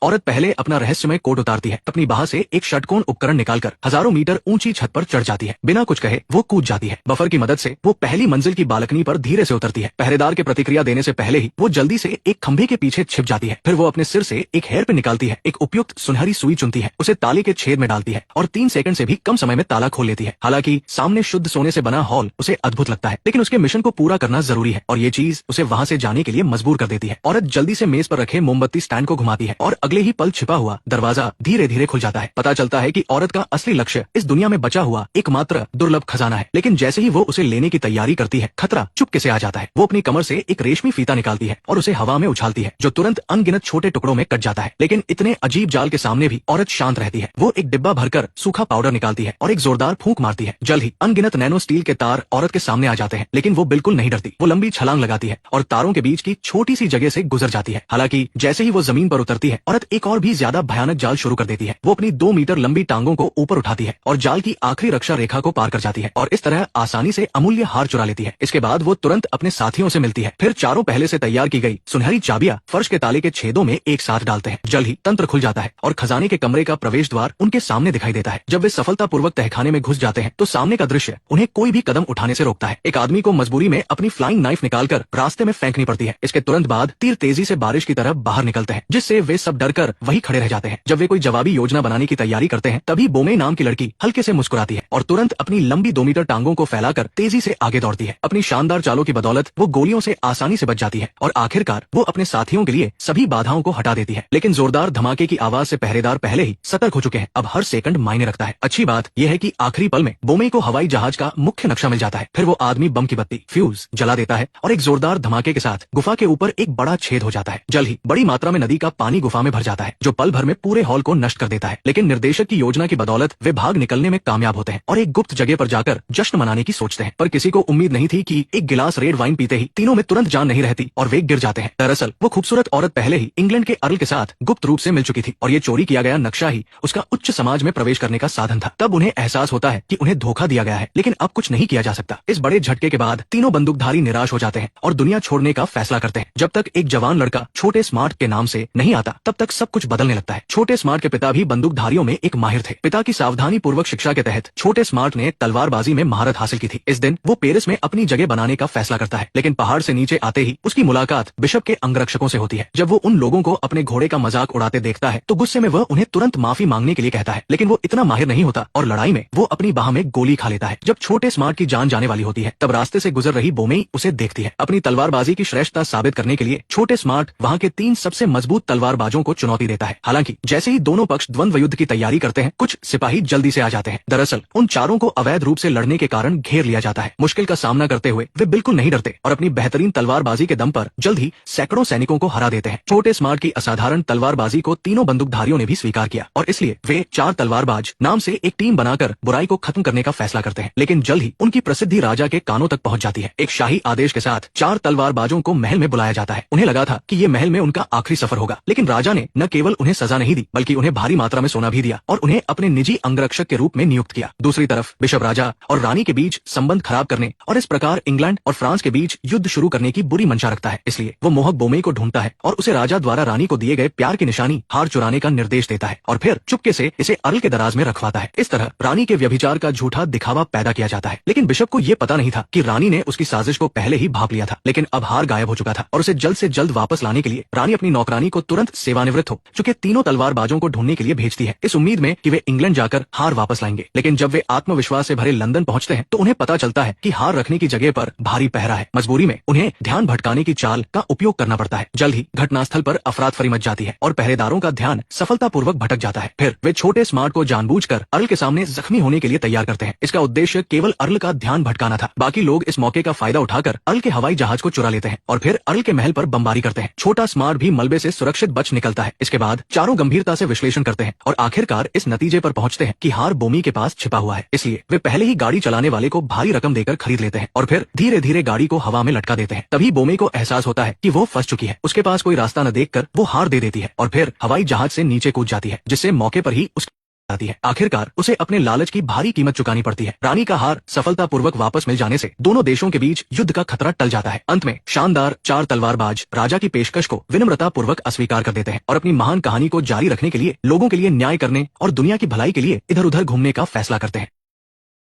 औरत पहले अपना रहस्यमय कोट उतारती है, अपनी बाह से एक षटकोण उपकरण निकालकर हजारों मीटर ऊंची छत पर चढ़ जाती है। बिना कुछ कहे वो कूद जाती है। बफर की मदद से वो पहली मंजिल की बालकनी पर धीरे से उतरती है। पहरेदार के प्रतिक्रिया देने से पहले ही वो जल्दी से एक खंभे के पीछे छिप जाती है। फिर वो अपने सिर से एक हेयर पिन निकालती है, एक उपयुक्त सुनहरी सुई चुनती है, उसे ताले के छेद में डालती है और 3 सेकंड से भी कम समय में ताला खोल लेती है। हालांकि सामने शुद्ध सोने से बना हॉल उसे अद्भुत लगता है, लेकिन उसके मिशन को पूरा करना जरूरी है और ये चीज उसे वहां से जाने के लिए मजबूर कर देती है। औरत जल्दी से मेज पर रखे मोमबत्ती स्टैंड को घुमाती है और अगले ही पल छिपा हुआ दरवाजा धीरे धीरे खुल जाता है। पता चलता है कि औरत का असली लक्ष्य इस दुनिया में बचा हुआ एकमात्र दुर्लभ खजाना है। लेकिन जैसे ही वो उसे लेने की तैयारी करती है, खतरा चुपके से आ जाता है। वो अपनी कमर से एक रेशमी फीता निकालती है और उसे हवा में उछालती है, जो तुरंत अनगिनत छोटे टुकड़ों में कट जाता है। लेकिन इतने अजीब जाल के सामने भी औरत शांत रहती है। वो एक डिब्बा भरकर सूखा पाउडर निकालती है और एक जोरदार फूंक मारती है। जल्द ही अनगिनत नैनो स्टील के तार औरत के सामने आ जाते हैं, लेकिन वो बिल्कुल नहीं डरती। वो लंबी छलांग लगाती है और तारों के बीच की छोटी सी जगह से गुजर जाती है। हालांकि जैसे ही वो जमीन पर उतरती है, औरत एक और भी ज्यादा भयानक जाल शुरू कर देती है। वो अपनी 2 मीटर लंबी टांगों को ऊपर उठाती है और जाल की आखिरी रक्षा रेखा को पार कर जाती है और इस तरह आसानी से अमूल्य हार चुरा लेती है। इसके बाद वो तुरंत अपने साथियों से मिलती है। फिर चारों पहले से तैयार की गई सुनहरी चाबियां फर्श के ताले के छेदों में एक साथ डालते हैं। जल्द ही तंत्र खुल जाता है और खजाने के कमरे का प्रवेश द्वार उनके सामने दिखाई देता है। जब वे सफलतापूर्वक तहखाने में घुस जाते हैं तो सामने का दृश्य उन्हें कोई भी कदम उठाने से रोकता है। एक आदमी को मजबूरी में अपनी फ्लाइंग नाइफ निकालकर रास्ते में फेंकनी पड़ती है। इसके तुरंत बाद तीर तेजी से बारिश की तरफ बाहर निकलते हैं, जिससे वे सब डरकर वहीं खड़े रह जाते हैं। जब वे कोई जवाबी योजना बनाने की तैयारी करते हैं, तभी बोमे नाम की लड़की हल्के से मुस्कुराती है और तुरंत अपनी लंबी 2 मीटर टांगों को फैलाकर तेजी से आगे दौड़ती है। अपनी शानदार चालों की बदौलत वो गोलियों से आसानी से बच जाती है और आखिरकार वो अपने साथियों के लिए सभी बाधाओं को हटा देती है। लेकिन जोरदार धमाके की आवाज से पहरेदार पहले ही सतर्क हो चुके हैं। अब हर सेकंड मायने रखता है। अच्छी बात यह है कि आखिरी पल में बोमे को हवाई जहाज का मुख्य नक्शा मिल जाता है। फिर वो आदमी बम की बत्ती फ्यूज जला देता है और एक जोरदार धमाके के साथ गुफा के ऊपर एक बड़ा छेद हो जाता है। जल्द ही बड़ी मात्रा में नदी का पानी गुफा में भर जाता है, जो पल भर में पूरे हॉल को नष्ट कर देता है। लेकिन निर्देशक की योजना की बदौलत वे भाग निकलने में कामयाब होते हैं और एक गुप्त जगह पर जाकर जश्न मनाने की सोचते हैं। पर किसी को उम्मीद नहीं थी कि एक गिलास रेड वाइन पीते ही तीनों में तुरंत जान नहीं रहती और वे गिर जाते हैं। दरअसल वो खूबसूरत औरत पहले ही इंग्लैंड के अर्ल के साथ गुप्त रूप से मिल चुकी थी और ये चोरी किया गया नक्शा ही उसका उच्च समाज में प्रवेश करने का साधन था। तब उन्हें एहसास होता है कि उन्हें धोखा दिया गया है, लेकिन अब कुछ नहीं किया जा सकता। इस बड़े झटके के बाद तीनों बंदूकधारी निराश हो जाते हैं और दुनिया छोड़ने का फैसला करते हैं। जब तक एक जवान लड़का छोटे स्मार्ट के नाम से नहीं आता, तब तक सब कुछ बदलने लगता है। छोटे स्मार्ट के पिता भी बंदूकधारियों में एक माहिर थे। पिता की सावधानी पूर्वक शिक्षा के तहत छोटे स्मार्ट ने तलवारबाजी में महारत हासिल की थी। इस दिन वो पेरिस में अपनी जगह बनाने का फैसला करता है, लेकिन पहाड़ से नीचे आते ही उसकी मुलाकात बिशप के अंगरक्षकों से होती है। जब वो उन लोगों को अपने घोड़े का मजाक उड़ाते देखता है तो गुस्से में वह उन्हें तुरंत माफी मांगने के लिए कहता है, लेकिन वो इतना माहिर नहीं होता और लड़ाई में वो अपनी बाह में गोली खा लेता है। जब छोटे स्मार्ट की जान जाने वाली होती है, तब रास्ते से गुजर रही बोमेई उसे देखती है। अपनी तलवारबाजी की श्रेष्ठता साबित करने के लिए छोटे स्मार्ट वहाँ के 3 सबसे मजबूत तलवारबाजों को चुनौती देता है। हालांकि जैसे ही दोनों पक्ष द्वंद्व युद्ध की तैयारी करते हैं, कुछ सिपाही जल्दी से आ जाते हैं। दरअसल उन चारों को अवैध रूप से लड़ने के कारण घेर लिया जाता है। मुश्किल का सामना करते हुए वे बिल्कुल नहीं डरते और अपनी बेहतरीन तलवारबाजी के दम पर जल्द ही सैकड़ों सैनिकों को हरा देते हैं। छोटे स्मार्ट की असाधारण तलवारबाजी को तीनों बंदूकधारियों ने भी स्वीकार किया और इसलिए वे 4 तलवारबाज नाम से एक टीम बनाकर बुराई को खत्म करने का फैसला करते हैं। लेकिन जल्द ही उनकी प्रसिद्धि राजा के कानों तक पहुंच जाती है। एक शाही आदेश के साथ 4 तलवारबाजों को महल में बुलाया जाता है। उन्हें लगा था कि ये महल में उनका आखिरी सफर होगा, लेकिन राजा ने न केवल उन्हें सजा नहीं दी, बल्कि उन्हें भारी मात्रा में सोना भी दिया और उन्हें अपने निजी अंगरक्षक के रूप में नियुक्त किया। दूसरी तरफ बिशप राजा और रानी के बीच संबंध खराब करने और इस प्रकार इंग्लैंड और फ्रांस के बीच युद्ध शुरू करने की बुरी मंशा रखता है। इसलिए वो मोहक बोमे को ढूंढता है और उसे राजा द्वारा रानी को दिए गए प्यार की निशानी हार चुराने का निर्देश देता है और फिर चुपके से इसे अर्ल के दराज में रखवाता है। इस तरह रानी के व्यभिचार का झूठा दिखावा पैदा किया जाता है। लेकिन बिशप को यह पता नहीं था कि रानी ने उसकी साजिश को पहले ही भांप लिया था। लेकिन अब हार गायब हो चुका था और उसे जल्द से जल्द वापस लाने के लिए रानी अपनी नौकरानी को तुरंत सेवानिवृत्त हो चुके तीनों तलवारबाजों को ढूंढने के लिए भेजती है, इस उम्मीद में कि वे इंग्लैंड जाकर हार वापस लाएंगे। लेकिन जब वे आत्मविश्वास से भरे लंदन पहुंचते हैं तो उन्हें पता चलता है कि हार रखने की जगह पर भारी पहरा है। मजबूरी में उन्हें ध्यान भटकाने की चाल का उपयोग करना पड़ता है। जल्द ही घटनास्थल पर अफरातफरी मच जाती है और पहरेदारों का ध्यान सफलतापूर्वक भटक जाता है। फिर वे छोटे स्मार्ट को जानबूझकर अर्ल के सामने जख्मी होने के लिए तैयार करते हैं। इसका उद्देश्य केवल अर्ल का ध्यान भटकाना था। बाकी लोग इस मौके का फायदा उठाकर अर्ल के हवाई जहाज को चुरा लेते हैं और फिर अर्ल के महल पर बमबारी करते हैं। छोटा स्मार्ट भी मलबे से सुरक्षित बच निकलता है। इसके बाद चारों गंभीरता से विश्लेषण करते हैं और आखिरकार इस नतीजे पर पहुंचते हैं कि हार बोमी के पास छिपा हुआ है। इसलिए वे पहले ही गाड़ी चलाने वाले को भारी रकम देकर खरीद लेते हैं और फिर धीरे धीरे गाड़ी को हवा में लटका देते हैं। तभी बोमी को एहसास होता है कि वो फंस चुकी है। उसके पास कोई रास्ता न देखकर वो हार दे देती है और फिर हवाई जहाज से नीचे कूद जाती है, जिससे मौके पर ही उसकी जाती है। आखिरकार उसे अपने लालच की भारी कीमत चुकानी पड़ती है। रानी का हार सफलतापूर्वक वापस मिल जाने से दोनों देशों के बीच युद्ध का खतरा टल जाता है। अंत में शानदार 4 तलवारबाज राजा की पेशकश को विनम्रता पूर्वक अस्वीकार कर देते हैं और अपनी महान कहानी को जारी रखने के लिए, लोगों के लिए न्याय करने और दुनिया की भलाई के लिए इधर उधर घूमने का फैसला करते हैं।